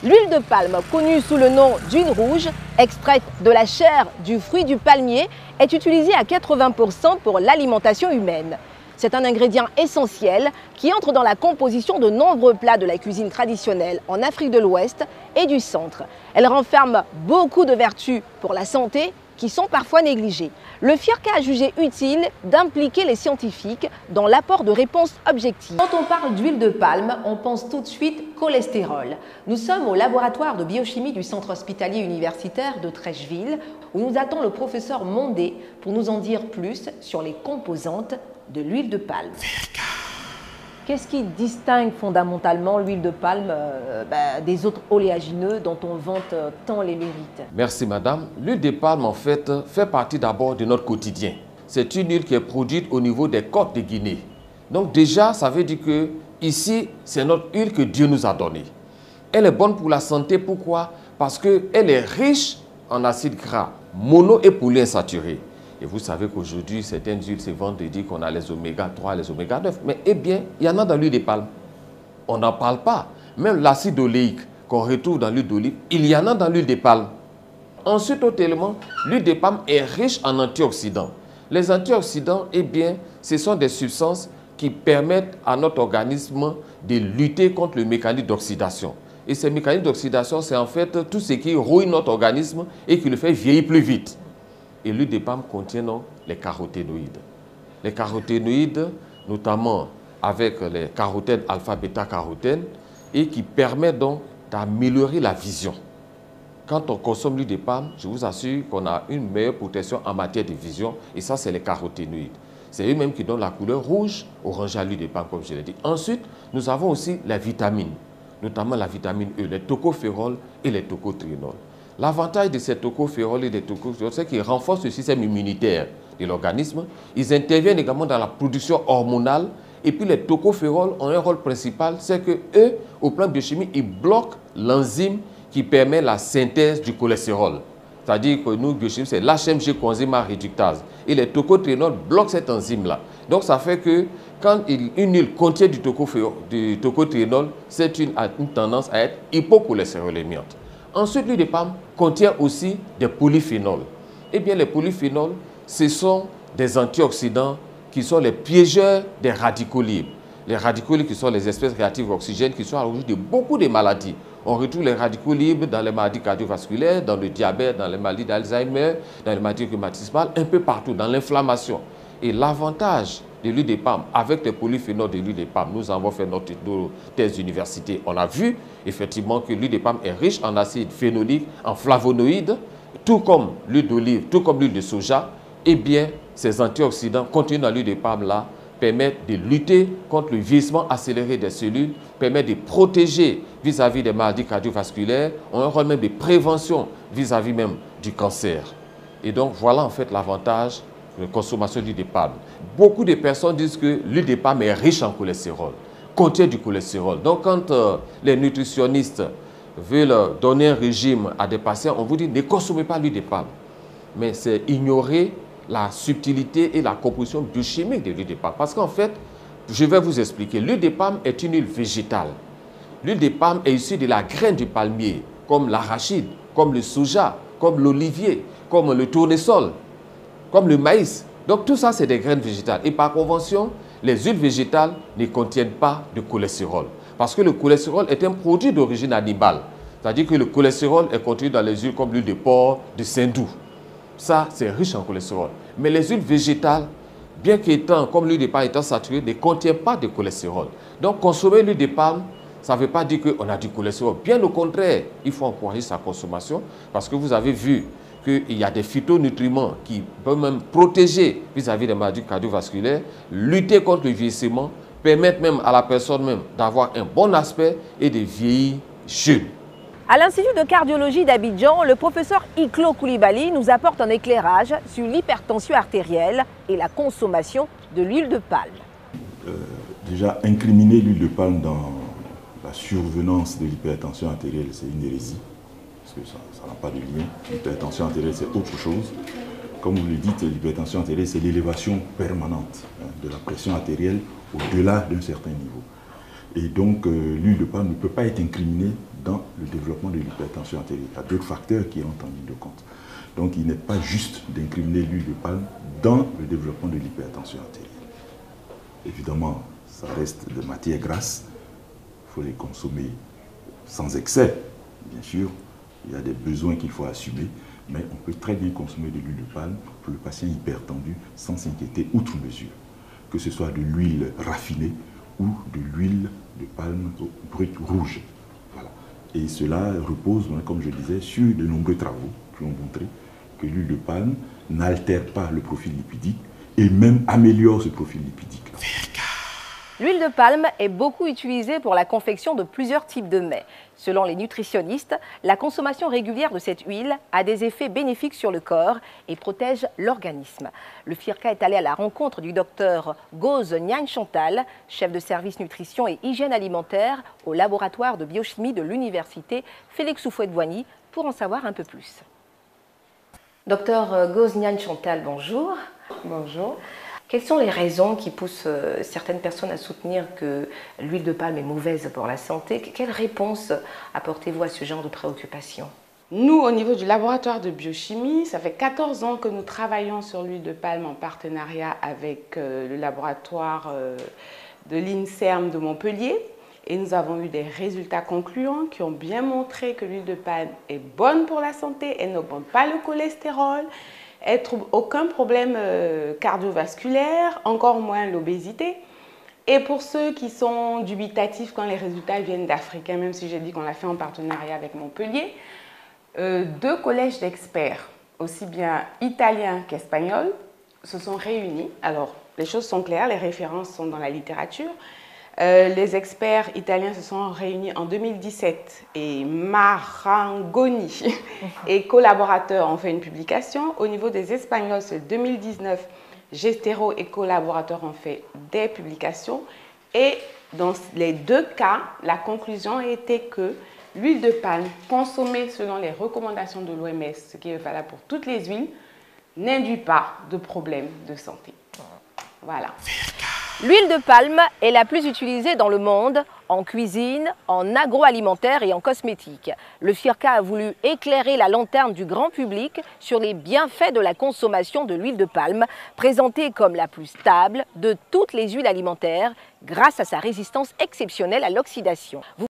L'huile de palme, connue sous le nom d'huile rouge, extraite de la chair du fruit du palmier, est utilisée à 80% pour l'alimentation humaine. C'est un ingrédient essentiel qui entre dans la composition de nombreux plats de la cuisine traditionnelle en Afrique de l'Ouest et du Centre. Elle renferme beaucoup de vertus pour la santé qui sont parfois négligées. Le FIRCA a jugé utile d'impliquer les scientifiques dans l'apport de réponses objectives. Quand on parle d'huile de palme, on pense tout de suite cholestérol. Nous sommes au laboratoire de biochimie du Centre hospitalier universitaire de Treichville, où nous attend le professeur Mondé pour nous en dire plus sur les composantes de l'huile de palme. Qu'est-ce qui distingue fondamentalement l'huile de palme des autres oléagineux dont on vante tant les mérites? Merci madame. L'huile de palme en fait partie d'abord de notre quotidien. C'est une huile qui est produite au niveau des côtes de Guinée. Donc déjà, ça veut dire que ici, c'est notre huile que Dieu nous a donnée. Elle est bonne pour la santé, pourquoi? Parce qu'elle est riche en acides gras, mono et polyinsaturés. Et vous savez qu'aujourd'hui, certaines huiles se vendent de dire qu'on a les oméga 3, les oméga 9. Mais eh bien, il y en a dans l'huile de palme. On n'en parle pas. Même l'acide oléique qu'on retrouve dans l'huile d'olive, il y en a dans l'huile de palme. Ensuite, autre élément, l'huile de palme est riche en antioxydants. Les antioxydants, eh bien, ce sont des substances qui permettent à notre organisme de lutter contre le mécanisme d'oxydation. Et ces mécanismes d'oxydation, c'est en fait tout ce qui ruine notre organisme et qui le fait vieillir plus vite. Et l'huile de palme contient donc les caroténoïdes. Les caroténoïdes, notamment avec les carotènes alpha-bêta-carotènes, et qui permettent donc d'améliorer la vision. Quand on consomme l'huile de palme, je vous assure qu'on a une meilleure protection en matière de vision, et ça, c'est les caroténoïdes. C'est eux-mêmes qui donnent la couleur rouge, orange à l'huile de palme, comme je l'ai dit. Ensuite, nous avons aussi les vitamines, notamment la vitamine E, les tocophérols et les tocotriénols. L'avantage de ces tocophérols et des tocophérols, c'est qu'ils renforcent le système immunitaire de l'organisme. Ils interviennent également dans la production hormonale. Et puis les tocophérols ont un rôle principal, c'est que eux, au plan biochimique, ils bloquent l'enzyme qui permet la synthèse du cholestérol. C'est-à-dire que nous, biochimistes, c'est l'HMG coenzyme A réductase. Et les tocotriénols bloquent cette enzyme-là. Donc ça fait que quand une huile contient du tocotriénol, c'est une tendance à être hypocholestérolémiante. Ensuite, l'huile de palme contient aussi des polyphénols. Eh bien, les polyphénols, ce sont des antioxydants qui sont les piégeurs des radicaux libres. Les radicaux libres qui sont les espèces réactives oxygènes qui sont à l'origine de beaucoup de maladies. On retrouve les radicaux libres dans les maladies cardiovasculaires, dans le diabète, dans les maladies d'Alzheimer, dans les maladies rhumatismales, un peu partout, dans l'inflammation. Et l'avantage de l'huile de palme, avec les polyphénols de l'huile de palme, nous avons fait notre thèse d'université. On a vu effectivement que l'huile de palme est riche en acide phénolique, en flavonoïdes, tout comme l'huile d'olive, tout comme l'huile de soja. Eh bien, ces antioxydants contenus dans l'huile de palme là permettent de lutter contre le vieillissement accéléré des cellules, permettent de protéger vis-à-vis des maladies cardiovasculaires, ont un rôle même de prévention vis-à-vis même du cancer. Et donc, voilà en fait l'avantage de la consommation d'huile de palme. Beaucoup de personnes disent que l'huile de palme est riche en cholestérol, contient du cholestérol. Donc, quand les nutritionnistes veulent donner un régime à des patients, on vous dit ne consommez pas l'huile de palme. Mais c'est ignorer la subtilité et la composition biochimique de l'huile de palme. Parce qu'en fait, je vais vous expliquer, l'huile de palme est une huile végétale. L'huile de palme est issue de la graine du palmier, comme l'arachide, comme le soja, comme l'olivier, comme le tournesol, comme le maïs. Donc tout ça, c'est des graines végétales. Et par convention, les huiles végétales ne contiennent pas de cholestérol. Parce que le cholestérol est un produit d'origine animale. C'est-à-dire que le cholestérol est contenu dans les huiles comme l'huile de porc, de saindoux. Ça, c'est riche en cholestérol. Mais les huiles végétales, bien qu'étant, comme l'huile de palme étant saturée, ne contiennent pas de cholestérol. Donc, consommer l'huile de palme, ça ne veut pas dire qu'on a du cholestérol. Bien au contraire, il faut encourager sa consommation parce que vous avez vu qu'il y a des phytonutriments qui peuvent même protéger vis-à-vis des maladies cardiovasculaires, lutter contre le vieillissement, permettre même à la personne même d'avoir un bon aspect et de vieillir jeune. À l'Institut de cardiologie d'Abidjan, le professeur Iklo Koulibaly nous apporte un éclairage sur l'hypertension artérielle et la consommation de l'huile de palme. Déjà, incriminer l'huile de palme dans la survenance de l'hypertension artérielle, c'est une hérésie, parce que ça n'a pas de lien. L'hypertension artérielle, c'est autre chose. Comme vous le dites, l'hypertension artérielle, c'est l'élévation permanente de la pression artérielle au-delà d'un certain niveau. Et donc, l'huile de palme ne peut pas être incriminée dans le développement de l'hypertension artérielle. Il y a d'autres facteurs qui entrent en ligne de compte. Donc il n'est pas juste d'incriminer l'huile de palme dans le développement de l'hypertension artérielle. Évidemment, ça reste de matières grasses. Il faut les consommer sans excès, bien sûr. Il y a des besoins qu'il faut assumer, mais on peut très bien consommer de l'huile de palme pour le patient hypertendu sans s'inquiéter outre mesure. Que ce soit de l'huile raffinée ou de l'huile de palme brute rouge. Voilà. Et cela repose, comme je disais, sur de nombreux travaux qui ont montré que l'huile de palme n'altère pas le profil lipidique et même améliore ce profil lipidique. L'huile de palme est beaucoup utilisée pour la confection de plusieurs types de mets. Selon les nutritionnistes, la consommation régulière de cette huile a des effets bénéfiques sur le corps et protège l'organisme. Le FIRCA est allé à la rencontre du docteur Gauze Niagne Chantal, chef de service nutrition et hygiène alimentaire au laboratoire de biochimie de l'université Félix Houphouët-Boigny pour en savoir un peu plus. Docteur Gauze Niagne Chantal, bonjour. Bonjour. Quelles sont les raisons qui poussent certaines personnes à soutenir que l'huile de palme est mauvaise pour la santé? Quelle réponse apportez-vous à ce genre de préoccupation? Nous, au niveau du laboratoire de biochimie, ça fait 14 ans que nous travaillons sur l'huile de palme en partenariat avec le laboratoire de l'INSERM de Montpellier. Et nous avons eu des résultats concluants qui ont bien montré que l'huile de palme est bonne pour la santé, elle n'augmente pas le cholestérol, elle ne trouve aucun problème cardiovasculaire, encore moins l'obésité. Et pour ceux qui sont dubitatifs quand les résultats viennent d'Africains, même si j'ai dit qu'on l'a fait en partenariat avec Montpellier, 2 collèges d'experts, aussi bien italiens qu'espagnols, se sont réunis. Alors, les choses sont claires, les références sont dans la littérature. Les experts italiens se sont réunis en 2017 et Marangoni et collaborateurs ont fait une publication. Au niveau des Espagnols, c'est 2019, Gestero et collaborateurs ont fait des publications. Et dans les 2 cas, la conclusion a été que l'huile de palme consommée selon les recommandations de l'OMS, ce qui est valable pour toutes les huiles, n'induit pas de problème de santé. Voilà. L'huile de palme est la plus utilisée dans le monde, en cuisine, en agroalimentaire et en cosmétique. Le FIRCA a voulu éclairer la lanterne du grand public sur les bienfaits de la consommation de l'huile de palme, présentée comme la plus stable de toutes les huiles alimentaires grâce à sa résistance exceptionnelle à l'oxydation.